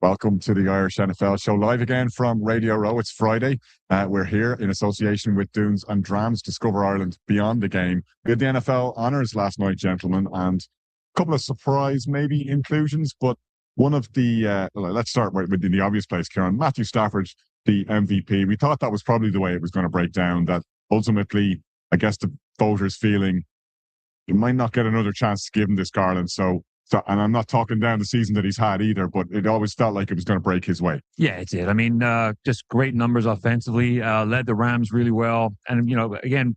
Welcome to the Irish NFL show, live again from Radio Row. It's Friday. We're here in association with Doones and Drams, Discover Ireland Beyond the Game. We had the NFL honours last night, gentlemen, and a couple of surprise maybe inclusions, but one of the, let's start with the obvious place, Kieran. Matthew Stafford, the MVP. We thought that was probably the way it was going to break down, that ultimately, I guess the voters feeling you might not get another chance to give him this Garland. So, and I'm not talking down the season that he's had either, but it always felt like it was going to break his way. Yeah, it did. I mean, just great numbers offensively, led the Rams really well. And, again,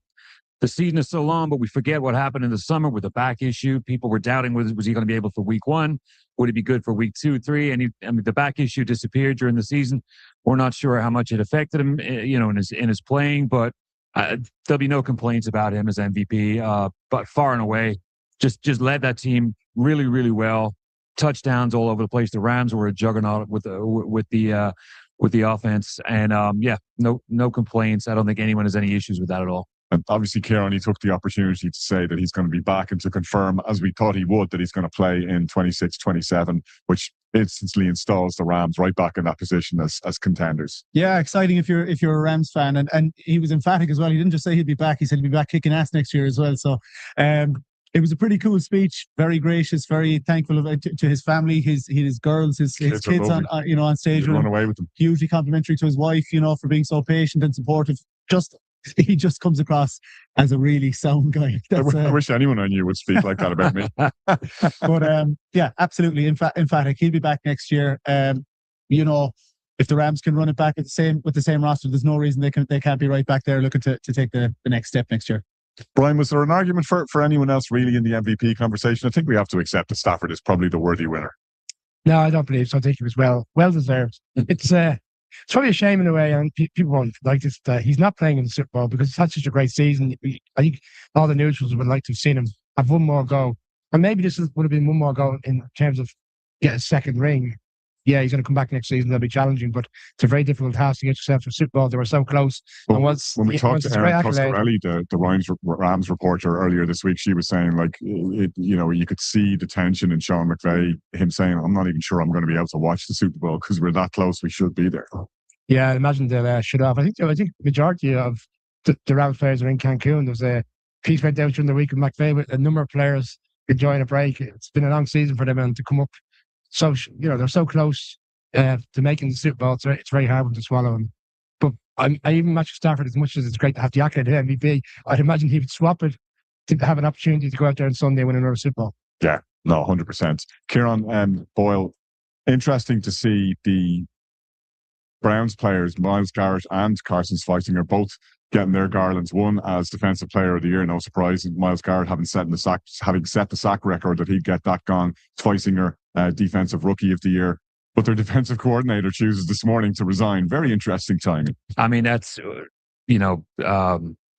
the season is so long, but we forget what happened in the summer with the back issue. People were doubting, was he going to be able for week 1? Would it be good for week 2, 3? And the back issue disappeared during the season. We're not sure how much it affected him, in his playing, but there'll be no complaints about him as MVP. But far and away, just led that team really, really well. Touchdowns all over the place. The Rams were a juggernaut with the offense, and no complaints. I don't think anyone has any issues with that at all. And obviously, Kieran, he took the opportunity to say that he's going to be back and to confirm, as we thought he would, that he's going to play in 26-27, which instantly installs the Rams right back in that position as contenders. Yeah, exciting if you're a Rams fan, and he was emphatic as well. He didn't just say he'd be back; he said he'd be back kicking ass next year as well. So, it was a pretty cool speech. Very gracious, very thankful to his family, his girls, his kids on stage. Run away with them. Hugely complimentary to his wife, for being so patient and supportive. He just comes across as a really sound guy. I wish anyone I knew would speak like that about me. But yeah, absolutely emphatic. He'll be back next year. If the Rams can run it back with the same roster, there's no reason they can't be right back there looking to take the next step next year. Brian, was there an argument for anyone else really in the MVP conversation? I think we have to accept that Stafford is probably the worthy winner. No, I don't believe so. I think he was well deserved. It's probably a shame in a way, and people won't like this, that he's not playing in the Super Bowl because he's had such a great season. I think all the neutrals would like to have seen him have one more go, and maybe this would have been one more go in terms of get a second ring. Yeah, he's going to come back next season. That'll be challenging, but it's a very difficult task to get yourself to a Super Bowl. They were so close. Well, when we talked to Erin Coscarelli, the Rams reporter earlier this week, she was saying, you could see the tension in Sean McVay, him saying, I'm not even sure I'm going to be able to watch the Super Bowl because we're that close. We should be there. Yeah, I imagine they'll shut off. I think majority of the Rams players are in Cancun. There's a piece went out during the week with McVay with a number of players enjoying a break. It's been a long season for them, and to come up. So, they're so close to making the Super Bowl. It's very hard to swallow them. But I even Matthew Stafford, as much as it's great to have the accolade of MVP, I'd imagine he would swap it to have an opportunity to go out there on Sunday and win another Super Bowl. Yeah, no, 100%. Kieran Boyle, interesting to see the Browns players, Myles Garrett and Carson Schweitzinger, both getting their garlands. One as Defensive Player of the Year, no surprise. Myles Garrett having set the sack record that he'd get that gone. Schweitzinger, Defensive Rookie of the Year. But their defensive coordinator chooses this morning to resign. Very interesting timing. I mean, that's,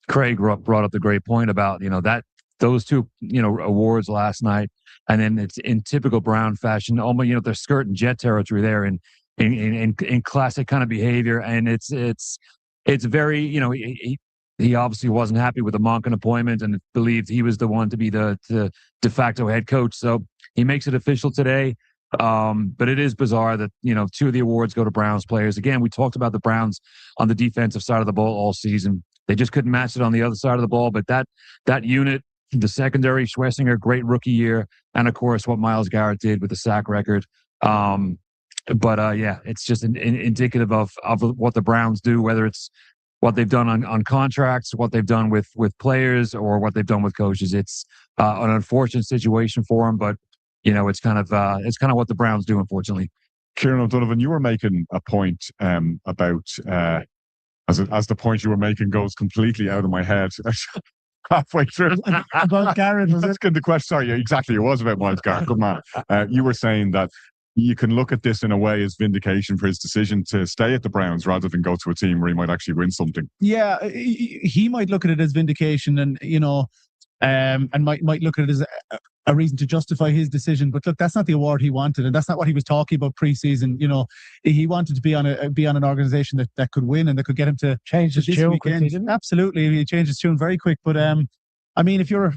Craig brought up the great point about, that those two, awards last night. And then it's in typical Brown fashion, almost, they're skirting jet territory there in classic kind of behavior. And it's very, he obviously wasn't happy with the Monken appointment and believed he was the one to be the de facto head coach. So he makes it official today. But it is bizarre that, two of the awards go to Browns players. Again, we talked about the Browns on the defensive side of the ball all season. They just couldn't match it on the other side of the ball. But that unit, the secondary, Schweitzinger, great rookie year. And of course, what Myles Garrett did with the sack record. It's just indicative of what the Browns do, whether it's what they've done on contracts, what they've done with players, or what they've done with coaches. It's an unfortunate situation for them, but it's kind of what the Browns do, unfortunately. Kieran O'Donovan, you were making a point about as the point you were making goes completely out of my head. Halfway through about Garrett, was it? The question. Sorry, exactly. It was about Myles Garrett. Good man. You were saying that you can look at this in a way as vindication for his decision to stay at the Browns rather than go to a team where he might actually win something. Yeah, he might look at it as vindication, and and might look at it as a reason to justify his decision. But look, that's not the award he wanted, and that's not what he was talking about pre-season. He wanted to be on an organization that could win and that could get him to change his tune quickly. Absolutely, he changed his tune very quick. But I mean, if you're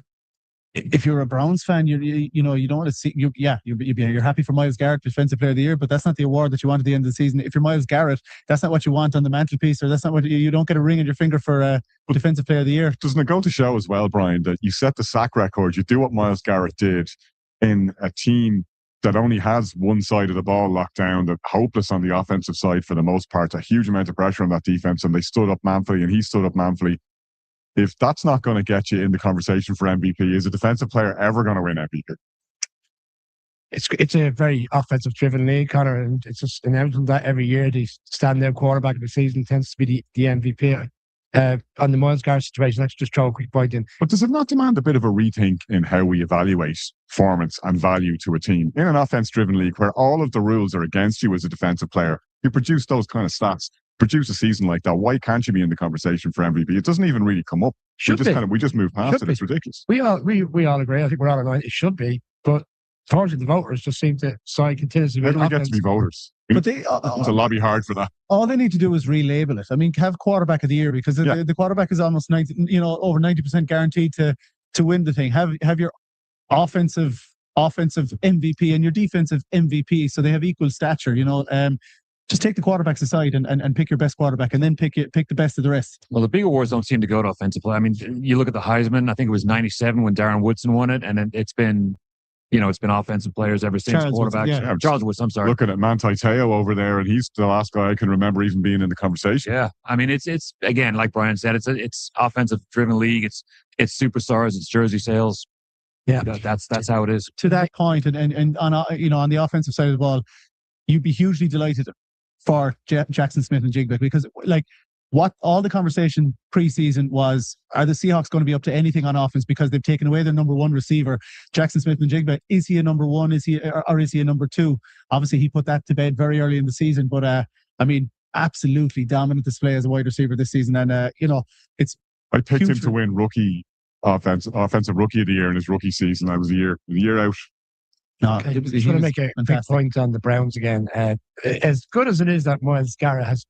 if you're a Browns fan, you know you don't want to see you're happy for Myles Garrett, Defensive Player of the Year, but that's not the award that you want at the end of the season. If you're Myles Garrett, that's not what you want on the mantelpiece, or that's not what you don't get a ring on your finger for Defensive Player of the Year. Doesn't it go to show as well, Brian, that you set the sack record? You do what Myles Garrett did in a team that only has one side of the ball locked down, that hopeless on the offensive side for the most part, a huge amount of pressure on that defense, and they stood up manfully, and he stood up manfully. If that's not going to get you in the conversation for MVP, is a defensive player ever going to win MVP? It's a very offensive-driven league, Connor, and it's just inevitable that every year the standout quarterback of the season tends to be the MVP. On the Myles Garrett situation, let's just throw a quick point in. But does it not demand a bit of a rethink in how we evaluate performance and value to a team? In an offense-driven league where all of the rules are against you as a defensive player, you produce those kind of stats, produce a season like that, why can't you be in the conversation for MVP? It doesn't even really come up. We just move past it. It's ridiculous. We all agree. I think we're all in line. It should be, but unfortunately, the voters just seem to side continuously. How do we get to be voters? But they to lobby hard for that. All they need to do is relabel it. I mean, have quarterback of the year, because the quarterback is almost over 90% guaranteed to win the thing. Have your offensive MVP and your defensive MVP, so they have equal stature. Just take the quarterbacks aside and pick your best quarterback, and then pick the best of the rest. Well, the big awards don't seem to go to offensive play. I mean, you look at the Heisman. I think it was '97 when Darren Woodson won it, and it's been offensive players ever since. Quarterbacks. Charles Woods. I'm sorry. Looking at Manti Te'o over there, and he's the last guy I can remember even being in the conversation. Yeah, I mean, it's again, like Brian said, it's offensive driven league. It's superstars. It's jersey sales. Yeah, that's how it is. To that point, and on the offensive side of the ball, you'd be hugely delighted for Jackson Smith and Jigba, because what all the conversation preseason was, are the Seahawks going to be up to anything on offense because they've taken away their number one receiver, Jackson Smith and Jigba? Is he a number one? Is he a number two? Obviously, he put that to bed very early in the season, but I mean, absolutely dominant display as a wide receiver this season, and I picked him to win offensive rookie of the year in his rookie season. I was a year out. No, I just want to make a quick point on the Browns again. As good as it is that Myles Garrett has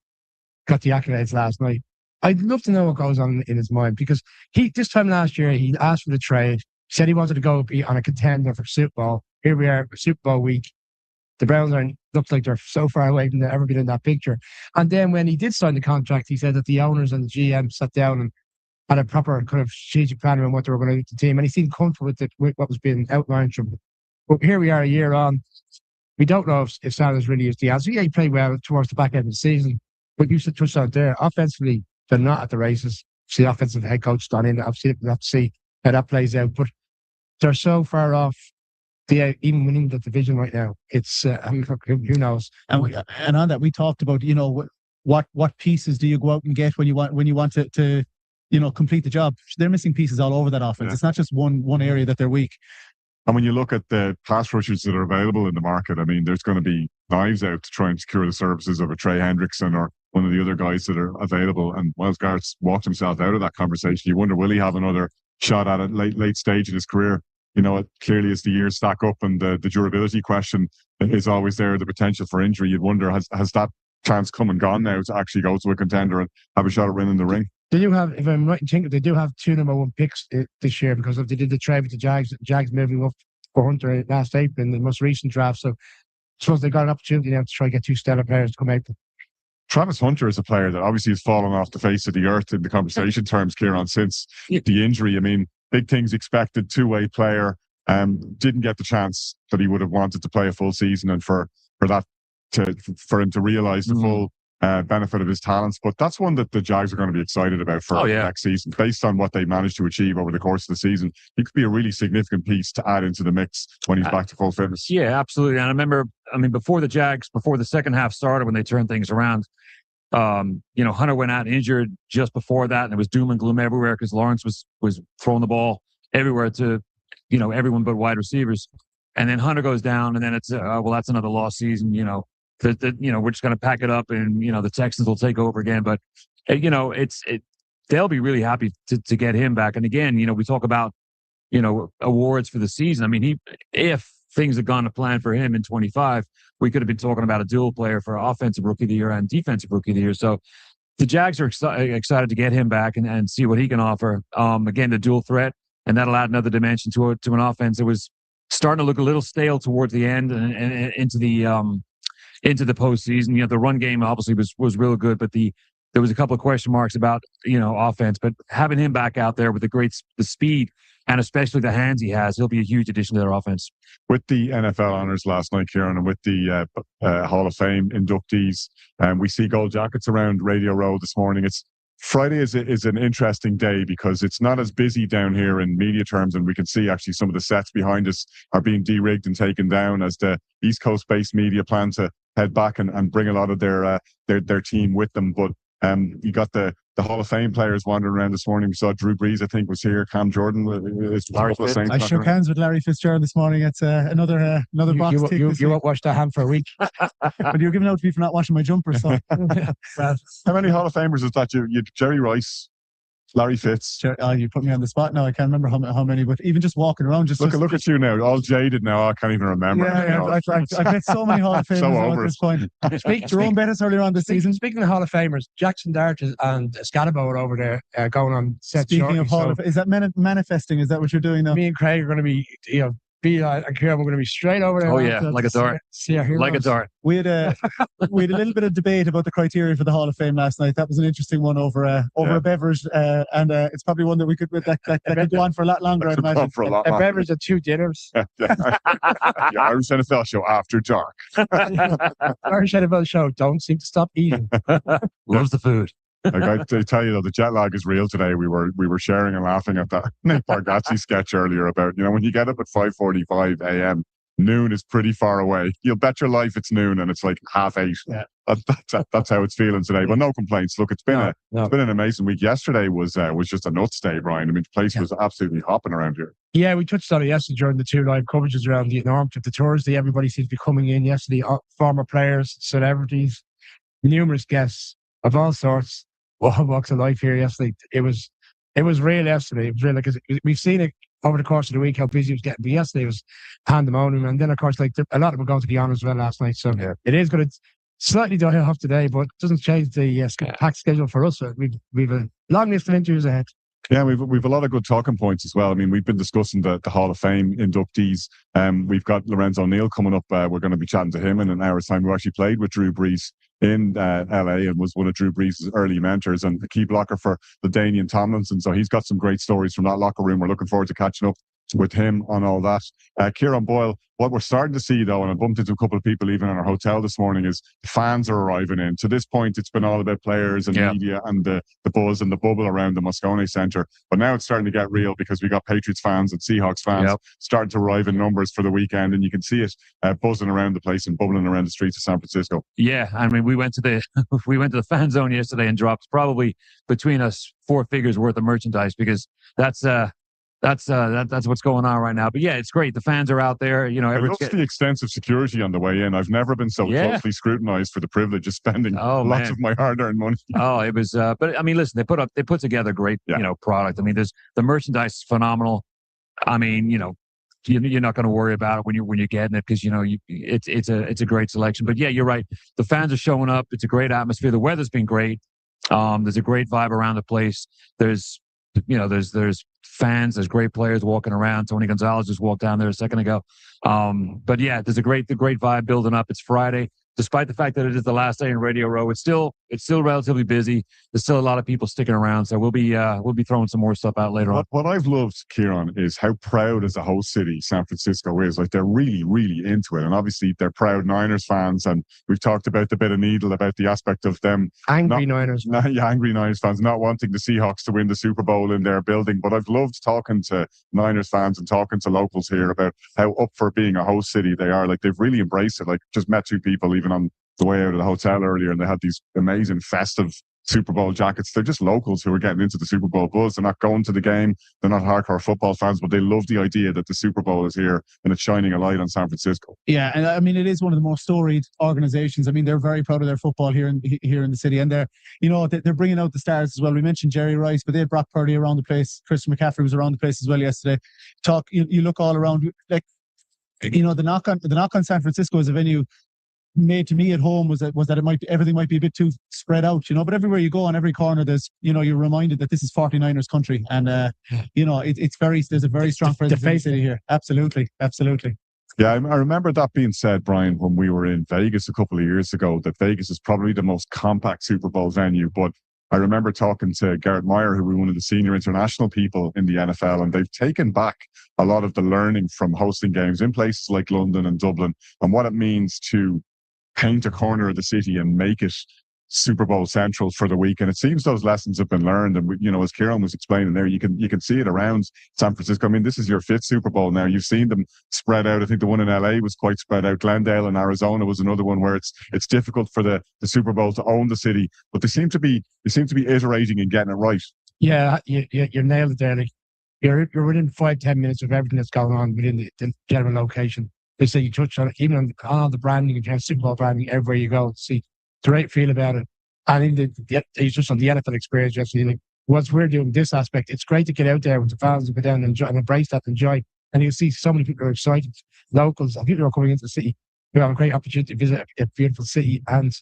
got the accolades last night, I'd love to know what goes on in his mind, because this time last year he asked for the trade, said he wanted to go be on a contender for Super Bowl. Here we are, Super Bowl week. The Browns looks like they're so far away from ever being in that picture. And then when he did sign the contract, he said that the owners and the GM sat down and had a proper kind of strategic plan on what they were going to do with the team, and he seemed comfortable with what was being outlined from him. But here we are a year on. We don't know if Sanders really is the answer. Yeah, he played well towards the back end of the season. But you should touch on there. Offensively, they're not at the races. The offensive head coach done in. Obviously, we'll have to see how that plays out. But they're so far off even winning the division right now. It's who knows. And on that, we talked about what pieces do you go out and get when you want to complete the job. They're missing pieces all over that offense. Yeah. It's not just one area that they're weak. And when you look at the pass rushers that are available in the market, I mean, there's going to be knives out to try and secure the services of a Trey Hendrickson or one of the other guys that are available. And Myles Garrett's walked himself out of that conversation. You wonder, will he have another shot at it late stage in his career? Clearly as the years stack up and the durability question is always there, the potential for injury. You'd wonder, has that chance come and gone now to actually go to a contender and have a shot at winning the ring? They do have, if I'm right in thinking, they do have 2 number 1 picks this year, because they did the trade with the Jags. Jags moving up for Hunter last April in the most recent draft. So I suppose they got an opportunity now to try and get 2 stellar players to come out. Travis Hunter is a player that obviously has fallen off the face of the earth in the conversation terms, Kieran, since the injury. I mean, big things expected, 2-way player, didn't get the chance that he would have wanted to play a full season, and for him to realise the full benefit of his talents. But that's one that the Jags are going to be excited about for next season, based on what they managed to achieve over the course of the season. He could be a really significant piece to add into the mix when he's back to full fitness. Yeah, absolutely. And I remember, before the second half started, when they turned things around, Hunter went out injured just before that, and it was doom and gloom everywhere because Lawrence was throwing the ball everywhere to everyone but wide receivers. And then Hunter goes down, and then it's that's another lost season. We're just going to pack it up, and the Texans will take over again. But they'll be really happy to get him back. And again, we talk about awards for the season. I mean, if things had gone to plan for him in 25, we could have been talking about a dual player for offensive rookie of the year and defensive rookie of the year. So the Jags are excited to get him back and see what he can offer. Again, the dual threat. and that'll add another dimension to an offense that was starting to look a little stale towards the end and into the postseason. The run game obviously was real good, but there was a couple of question marks about offense. But having him back out there with the speed and especially the hands he has, he'll be a huge addition to their offense. With the NFL honors last night, Kieran, and with the Hall of Fame inductees, we see gold jackets around Radio Row this morning. Friday is an interesting day because it's not as busy down here in media terms, and we can see actually some of the sets behind us are being de-rigged and taken down as the East Coast-based media plan to head back and bring a lot of their team with them. But you got the Hall of Fame players wandering around this morning. We saw Drew Brees, I think, was here. Cam Jordan. I shook hands with Larry Fitzgerald this morning. It's another box tick. You won't wash that hand for a week. But you're giving out to me for not washing my jumper. So, how many Hall of Famers is that? You Jerry Rice, Larry Fitz. You put me on the spot now. I can't remember how many, but even just walking around, look at you now, all jaded now. I can't even remember. I've met so many Hall of Famers at this point. Jerome Bettis earlier on this season. Speaking of Hall of Famers, Jackson Dart and Scalabo are over there going on set. Speaking of Hall of, is that manifesting? Is that what you're doing now? Me and Craig are going to be, and Kieran, we're going to be straight over there. Oh yeah, like a dart. Like a dart. We had a little bit of debate about the criteria for the Hall of Fame last night. That was an interesting one over a beverage, and it's probably one that we could could go on for a lot longer. I'd imagine a beverage and 2 dinners. The Irish NFL show after dark. Irish NFL show don't seem to stop eating. Loves the food. I tell you though, the jet lag is real today. We were sharing and laughing at that Nick Bargatze sketch earlier about when you get up at 5:45 a.m. noon is pretty far away. You'll bet your life it's noon and it's like 8:30. Yeah. That's how it's feeling today. But no complaints. Look, it's been an amazing week. Yesterday was just a nuts day, Brian. I mean, the place was absolutely hopping around here. Yeah, we touched on it yesterday during the 2 live coverages around the enormity of the Thursday. Everybody seems to be coming in yesterday. Former players, celebrities, numerous guests of all sorts. All walks of life here yesterday. It was real yesterday. It was real because we've seen it over the course of the week how busy it was getting. But yesterday was pandemonium, and then of course a lot of them were going to the honours as well last night. So It is going to slightly die off today, but it doesn't change the packed schedule for us. We've a long list of interviews ahead. Yeah, we've a lot of good talking points as well. I mean, we've been discussing the Hall of Fame inductees. We've got Lorenzo Neal coming up. We're going to be chatting to him in an hour's time. We actually played with Drew Brees in LA and was one of Drew Brees' early mentors and a key blocker for LaDainian Tomlinson. So he's got some great stories from that locker room. We're looking forward to catching up with him on all that. Kieran Boyle, what we're starting to see though, and I bumped into a couple of people even in our hotel this morning, is fans are arriving in. To this point, it's been all about players and media and the buzz and the bubble around the Moscone Centre. But now it's starting to get real because we got Patriots fans and Seahawks fans starting to arrive in numbers for the weekend, and you can see it buzzing around the place and bubbling around the streets of San Francisco. Yeah, I mean, we went to the fan zone yesterday and dropped probably between us 4 figures worth of merchandise because that's what's going on right now. But yeah, it's great. The fans are out there. I love the extensive security on the way in. I've never been so closely scrutinized for the privilege of spending lots of my hard-earned money. It was. But I mean, listen, they put together great, product. I mean, the merchandise is phenomenal. I mean, you're not going to worry about it when you're getting it because it's a great selection. But yeah, you're right. The fans are showing up. It's a great atmosphere. The weather's been great. There's a great vibe around the place. There's fans, there's great players walking around. Tony Gonzalez just walked down there a second ago. But yeah, there's the great vibe building up. It's Friday. Despite the fact that it is the last day in Radio Row, it's still relatively busy. There's still a lot of people sticking around, so we'll be throwing some more stuff out later on. What I've loved, Kieran, is how proud as a host city San Francisco is. Like they're really, really into it, and obviously they're proud Niners fans. And we've talked about the bit of needle about the aspect of them angry Niners fans not wanting the Seahawks to win the Super Bowl in their building. But I've loved talking to Niners fans and talking to locals here about how up for being a host city they are. Like they've really embraced it. Like just met 2 people even on the way out of the hotel earlier, and they had these amazing festive Super Bowl jackets. They're just locals who are getting into the Super Bowl buzz. They're not going to the game. They're not hardcore football fans, but they love the idea that the Super Bowl is here and it's shining a light on San Francisco. Yeah, and I mean, it is one of the most storied organizations. I mean, they're very proud of their football here in the city, and they're bringing out the stars as well. We mentioned Jerry Rice, but they had Brock Purdy around the place. Christian McCaffrey was around the place as well yesterday. You look all around, like the knock on San Francisco as a venue. made to me at home was that it might be, everything might be a bit too spread out, but everywhere you go on every corner, there's, you're reminded that this is 49ers country. And, there's a very strong presence in the city here. Absolutely. Absolutely. Yeah, I remember that being said, Brian, when we were in Vegas a couple of years ago, that Vegas is probably the most compact Super Bowl venue. But I remember talking to Garrett Meyer, who was one of the senior international people in the NFL, and they've taken back a lot of the learning from hosting games in places like London and Dublin and what it means to paint a corner of the city and make it Super Bowl central for the week. And it seems those lessons have been learned. And as Kieran was explaining there, you can see it around San Francisco. I mean, this is your fifth Super Bowl now. You've seen them spread out. I think the one in LA was quite spread out. Glendale in Arizona was another one where it's difficult for the Super Bowl to own the city, but they seem to be iterating and getting it right. Yeah, you nailed it there. Like, you're within 5-10 minutes of everything that's going on within the general location. They say you touch on it, even on all the branding, you have Super Bowl branding everywhere you go. See the right feel about it. And in you just on the NFL experience, yesterday, like, once we're doing this aspect, it's great to get out there with the fans and go down and enjoy and embrace that, enjoy. And you see so many people are excited, locals, and people who are coming into the city who have a great opportunity to visit a beautiful city. And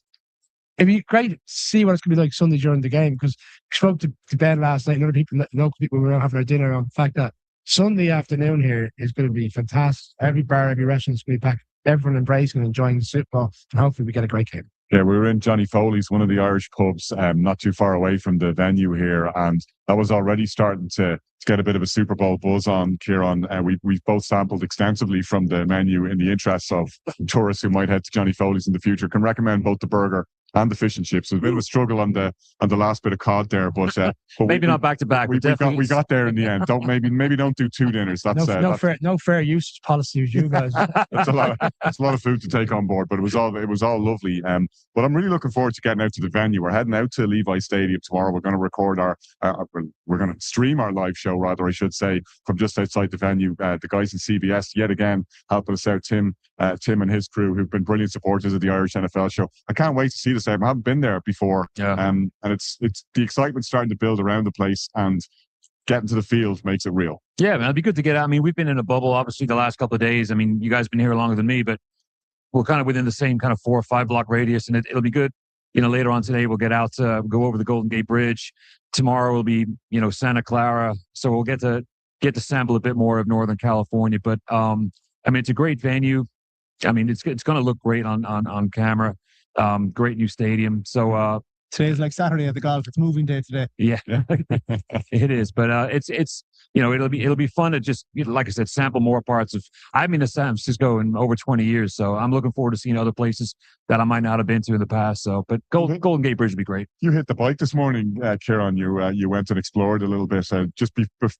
it'd be great to see what it's going to be like Sunday during the game, because we spoke to Ben last night and other people, local people, we were having our dinner on the fact that Sunday afternoon here is going to be fantastic. Every bar, every restaurant is going to be packed. Everyone embracing and enjoying the Super Bowl, and hopefully we get a great game. Yeah, we were in Johnny Foley's, one of the Irish pubs, not too far away from the venue here, and that was already starting to get a bit of a Super Bowl buzz on, Kieran. We've both sampled extensively from the menu in the interests of tourists who might head to Johnny Foley's in the future. Can recommend both the burger and the fish and chips. It was a bit of a struggle on the last bit of cod there, but maybe not back to back. We got there in the end. Maybe don't do two dinners. That's no fair usage policy with you guys. That's a lot of food to take on board, but it was all lovely. But I'm really looking forward to getting out to the venue. We're heading out to Levi Stadium tomorrow. We're going to record we're going to stream our live show, rather, I should say, from just outside the venue. The guys in CBS yet again helping us out. Tim and his crew, who've been brilliant supporters of the Irish NFL show. I can't wait to see this. I haven't been there before. Yeah. And it's the excitement starting to build around the place, and getting to the field makes it real. Yeah, man, it'd be good to get out. I mean, we've been in a bubble, obviously, the last couple of days. I mean, you guys have been here longer than me, but we're kind of within the same kind of 4 or 5 block radius, and it'll be good. Later on today, we'll get out to go over the Golden Gate Bridge. Tomorrow will be, Santa Clara. So we'll get to sample a bit more of Northern California. But I mean, it's a great venue. I mean, it's going to look great on camera. Great new stadium. So today's like Saturday at the golf. It's moving day today. Yeah, it is. But it's it'll be fun to just, like I said, sample more parts of. I've been to San Francisco in over 20 years, so I'm looking forward to seeing other places that I might not have been to in the past. So, but Golden Gate Bridge would be great. You hit the bike this morning, Kieran. You went and explored a little bit just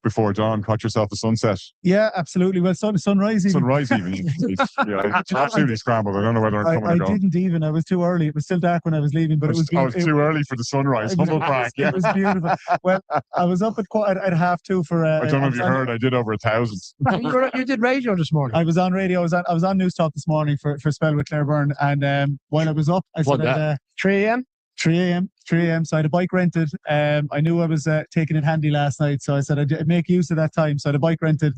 before dawn. Caught yourself a sunset. Yeah, absolutely. Well, sunrise even. Sunrise even. It's absolutely scrambled. I don't know whether I'm coming or going. I didn't even. I was too early. It was still dark when I was leaving, but it was too early for the sunrise. Humble brag. It was beautiful. Well, I was up at 2:30 for. I don't know if you heard. I did over 1,000. You did radio this morning. I was on radio. I was on News Talk this morning for Spell with Claire Byrne, and while I was up, I said 3 a.m. 3 a.m. So I had a bike rented. I knew I was taking it handy last night, so I said I'd make use of that time. So I had a bike rented,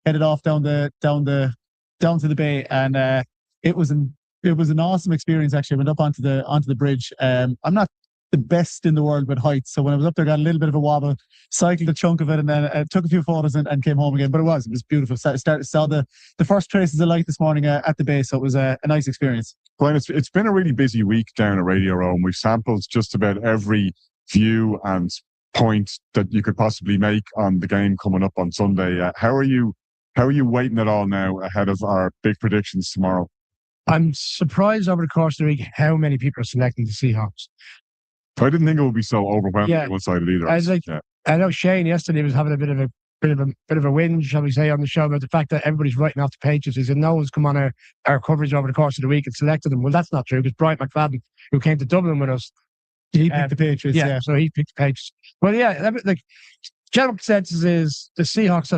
headed off down to the bay, and it was an awesome experience. Actually, I went up onto the bridge. I'm not the best in the world with heights, so when I was up there, got a little bit of a wobble, cycled a chunk of it, and then took a few photos and came home again. But it was beautiful. Saw the first traces of light this morning at the base, so it was a nice experience. Brian, it's been a really busy week down at Radio Row, and we've sampled just about every view and point that you could possibly make on the game coming up on Sunday. How are you weighting it all now ahead of our big predictions tomorrow? I'm surprised over the course of the week how many people are selecting the Seahawks. I didn't think it would be so overwhelmingly one-sided either. I know Shane yesterday was having a bit of a whinge, shall we say, on the show about the fact that everybody's writing off the Patriots. He said no one's come on our coverage over the course of the week and selected them. Well, that's not true, because Brian McFadden, who came to Dublin with us, he picked the Patriots. Yeah, so he picked the Patriots. Well, yeah, like general consensus is the Seahawks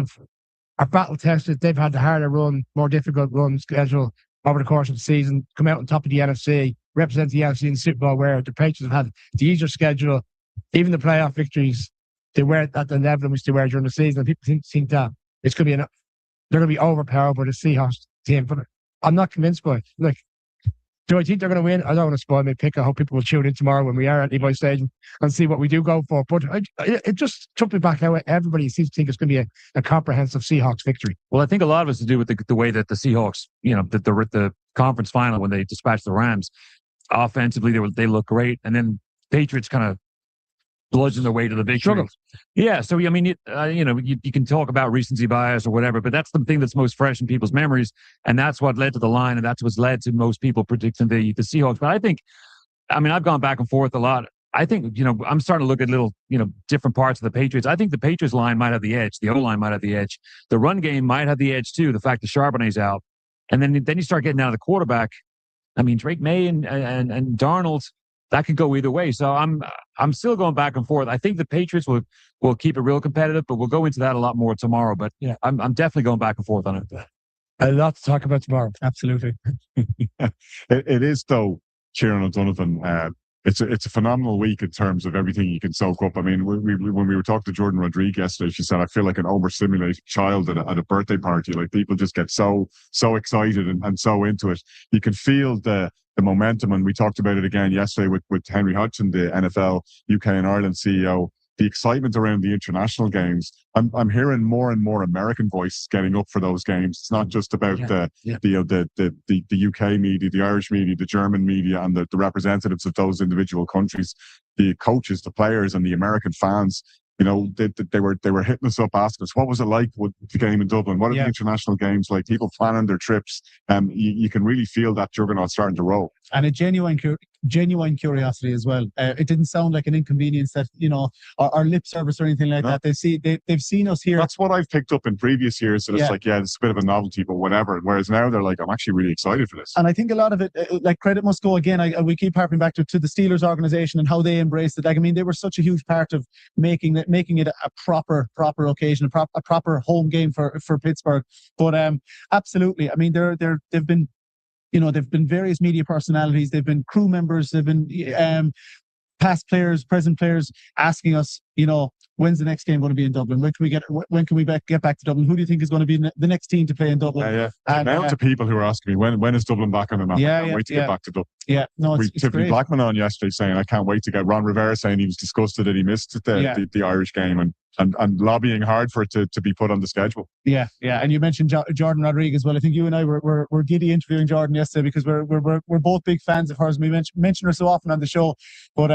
are battle tested. They've had the harder run, more difficult run schedule over the course of the season, come out on top of the NFC, represent the NFC in the Super Bowl, where the Patriots have had the easier schedule. Even the playoff victories, they weren't at the level in which they were during the season. And people think that it's going to be they're going to be overpowered by the Seahawks team. But I'm not convinced by it. Like, Do I think they're going to win? I don't want to spoil my pick. I hope people will tune in tomorrow when we are at Levi Stadium and see what we do go for. But it just took me back how everybody seems to think it's going to be a comprehensive Seahawks victory. Well, I think a lot of it's to do with the way that the Seahawks, the conference final when they dispatched the Rams, offensively they look great, and then Patriots kind of bludgeon their way to the victory. Struggle. Yeah, so I mean, you can talk about recency bias or whatever, but that's the thing that's most fresh in people's memories, and that's what led to the line, and that's what's led to most people predicting the Seahawks. But I've gone back and forth a lot. I think, I'm starting to look at little, different parts of the Patriots. I think the Patriots line might have the edge. The O-line might have the edge. The run game might have the edge too. The fact that Charbonnet's out, and then you start getting out of the quarterback. I mean, Drake May and Darnold. That could go either way. So I'm still going back and forth. I think the Patriots will keep it real competitive, but we'll go into that a lot more tomorrow. But yeah, I'm definitely going back and forth on it. A lot to talk about tomorrow. Absolutely. It is though, Kieran O'Donovan. It's a phenomenal week in terms of everything you can soak up. I mean, when we were talking to Jordan Rodriguez yesterday, she said, I feel like an overstimulated child at a birthday party. Like people just get so excited and so into it. You can feel the momentum. And we talked about it again yesterday with Henry Hodgson, the NFL, UK and Ireland CEO. The excitement around the international games. I'm hearing more and more American voice getting up for those games. It's not just about the UK media, the Irish media, the German media, and the representatives of those individual countries, the coaches, the players, and the American fans. They were hitting us up, asking us, what was it like with the game in Dublin? What are the international games like? People planning their trips. You can really feel that juggernaut starting to roll. And a genuine curiosity as well. It didn't sound like an inconvenience that, our lip service or anything like that. They've seen us here. That's what I've picked up in previous years. So it's like, it's a bit of a novelty, but whatever. Whereas now they're like, I'm actually really excited for this. And I think a lot of it, like credit must go again. We keep harping back to the Steelers organization and how they embraced it. Like, I mean, they were such a huge part of making it a proper occasion, a proper home game for Pittsburgh. But absolutely, I mean, they've been various media personalities. They've been crew members. They've been past players, present players asking us, when's the next game going to be in Dublin? When can we get back to Dublin? Who do you think is going to be the next team to play in Dublin? Yeah. And now to people who are asking me, when is Dublin back on the map? I can't wait to get back to Dublin. Yeah, no, it's Tiffany great. Blackman on yesterday saying, I can't wait to get Ron Rivera saying he was disgusted that he missed the Irish game and lobbying hard for it to be put on the schedule. Yeah. And you mentioned Jordan Rodriguez. Well, I think you and I were giddy interviewing Jordan yesterday because we're both big fans of hers. We mention her so often on the show, but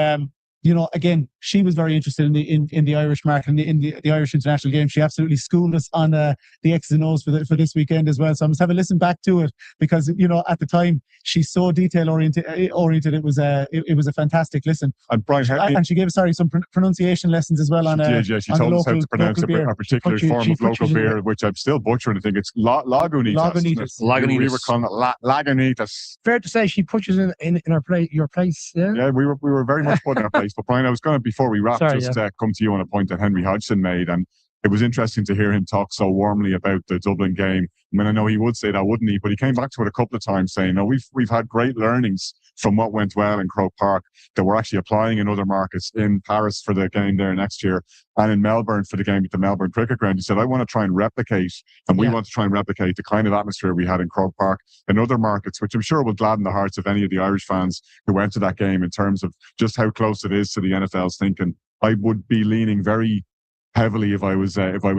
again, she was very interested in the Irish market, in the Irish international game. She absolutely schooled us on the X's and O's for this weekend as well. So I must have a listen back to it because at the time she's so detail oriented. It was a fantastic listen. And Brian, and she gave us some pronunciation lessons as well. She told us how to pronounce a particular form of local beer, which I'm still butchering. I think it's Lagunitas. We were calling it Lagunitas. Fair to say she puts us in your place. Yeah, we were very much put in our place. But Brian, I was going to, before we wrap, come to you on a point that Henry Hodgson made, and it was interesting to hear him talk so warmly about the Dublin game. I mean, I know he would say that, wouldn't he? But he came back to it a couple of times saying, no, we've had great learnings from what went well in Croke Park that we're actually applying in other markets, in Paris for the game there next year and in Melbourne for the game at the Melbourne Cricket Ground. He said, I want to try and replicate, and we want to try and replicate the kind of atmosphere we had in Croke Park in other markets, which I'm sure will gladden the hearts of any of the Irish fans who went to that game in terms of just how close it is to the NFL's thinking. I would be leaning very heavily if I was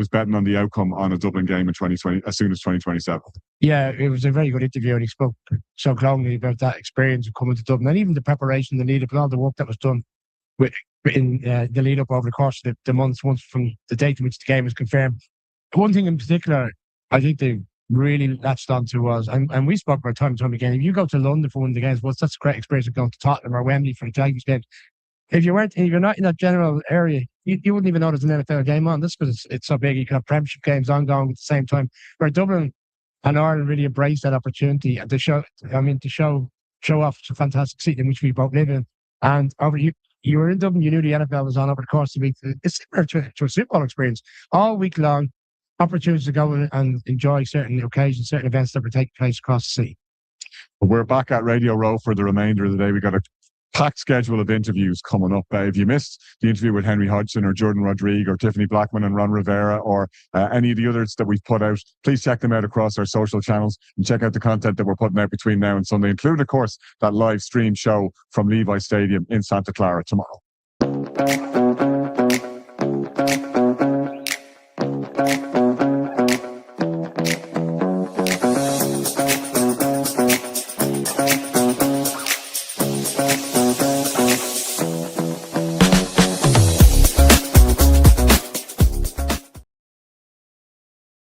betting on the outcome on a Dublin game in 2020 as soon as 2027. Yeah, it was a very good interview, and he spoke so glowingly about that experience of coming to Dublin and even the preparation, the lead up, and all the work that was done in the lead up over the course of the months once from the date in which the game was confirmed. One thing in particular, I think they really latched onto was, and we spoke about time and time again, if you go to London for one of the games, well, that's a great experience of going to Tottenham or Wembley for the Tigers game. If you're not in that general area, you wouldn't even know there's an NFL game on. This because it's so big. You can have Premiership games ongoing at the same time. Where Dublin and Ireland really embraced that opportunity and to show off a fantastic city in which we both live in. And you were in Dublin, you knew the NFL was on over the course of the week. It's similar to a Super Bowl experience. All week long, opportunities to go and enjoy certain occasions, certain events that were taking place across the city. We're back at Radio Row for the remainder of the day. We got a packed schedule of interviews coming up. If you missed the interview with Henry Hodgson or Jordan Rodrigue or Tiffany Blackman and Ron Rivera or any of the others that we've put out, please check them out across our social channels and check out the content that we're putting out between now and Sunday, including, of course, that live stream show from Levi Stadium in Santa Clara tomorrow.